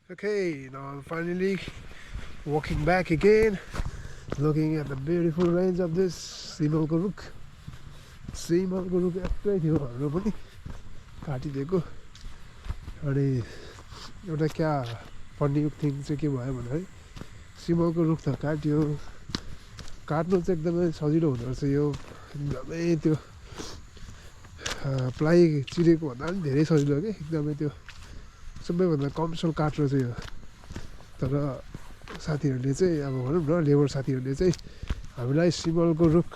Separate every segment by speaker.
Speaker 1: Okay, now I'm finally walking back again, looking at the beautiful range of this सिमलको रुख एक्लै थियो हाम्रो पनि काटिदिएको अनि एउटा क्या फन्नी थिङ चाहिँ के भयो भन्दाखेरि सिमलको रुख त काट्यो काट्नु चाहिँ एकदमै सजिलो हुँदो रहेछ यो एकदमै त्यो प्लाइ चिरेको भन्दा पनि धेरै सजिलो के एकदमै त्यो सबैभन्दा कमसल काठ रहेछ यो तर साथीहरूले चाहिँ अब भनौँ न लेबर साथीहरूले चाहिँ हामीलाई सिमलको रुख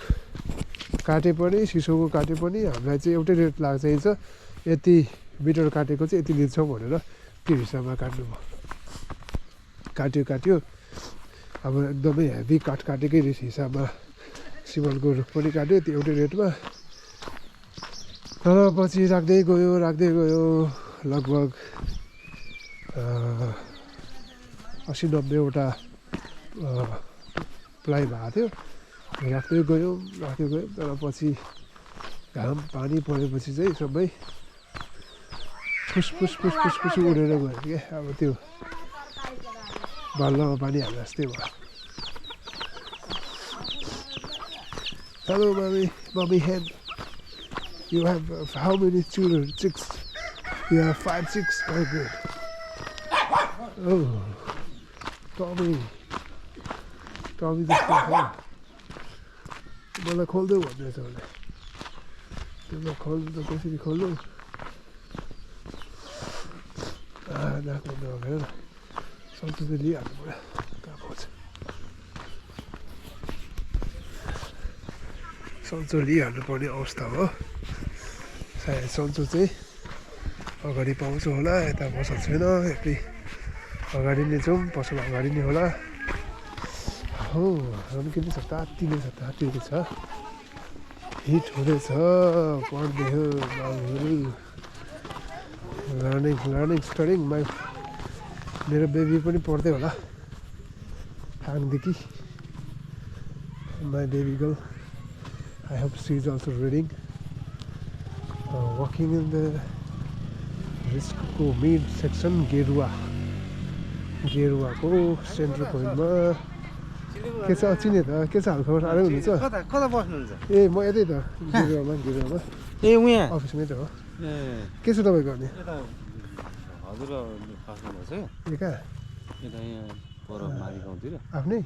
Speaker 1: काटे पनि सिसोको काटे पनि हामीलाई चाहिँ एउटै रेट चाहिन्छ यति मिटर काटेको चाहिँ यति लिन्छौँ भनेर त्यो हिसाबमा काट्नुभयो काट्यो अब एकदमै हेभी काठ काटेकै हिसाबमा सिमलको रुख पनि काट्यो त्यो एउटै रेटमा तर पछि राख्दै गयो लगभग 80-90वटा प्लाइ भएको थियो राख्दै गयो तर पछि घाम पानी परेपछि चाहिँ सबै फुस उडेर गयो क्या अब त्यो बाल्लामा पानी हाले जस्तै भयो Hello mommy hen you have how many children 6 you have 5 6 oh good oh Tommy जस्तो छ मलाई खोल्दै भन्दैछ भने त्यसलाई खोल्नु त कसरी खोल्नु नाक्नु नभएर सन्चो चाहिँ लिइहाल्नु पऱ्यो कहाँ पाउँछ सन्चो लिइहाल्नु पर्ने अवस्था हो सायद सन्चो चाहिँ अगाडि पाउँछु होला यता पसल छैन यति अगाडि नै जाउँ पसल अगाडि नै होला हो रम्किने छ तातिएको छ हिट हुँदैछ पढ्दै हो बाबुहरू लर्निङ स्टडिङ मेरो बेबी पनि पढ्दै होला हाङदेखि my baby girl I hope she is also reading walking in the रिस्कको मिड सेक्सन गेरुवाको सेन्ट्रल पोइन्टमा के छ चिने त के छ हालखबर आरै हुनुहुन्छ
Speaker 2: कता बस्नुहुन्छ
Speaker 1: ए म यतै त गेरुवामा
Speaker 2: ए उहाँ
Speaker 1: अफिसमै त हो के छ तपाईँको अनि
Speaker 2: हजुर खस्नु भएको छ
Speaker 1: ए कहाँ
Speaker 2: यता यहाँ पर मारी गाउँतिर
Speaker 1: आफ्नै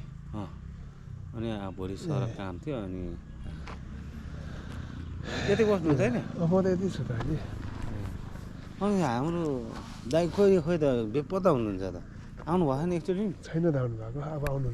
Speaker 2: अनि भोलि सडक काम थियो अनि यतै बस्नु हुँदैन
Speaker 1: म त यतै छु त अहिले
Speaker 2: अनि हाम्रो दाइ खोइ त बेपत्ता हुनुहुन्छ त आउनु भएन एकचोटि
Speaker 1: छैन त आउनु भएको अब आउनुहुन्छ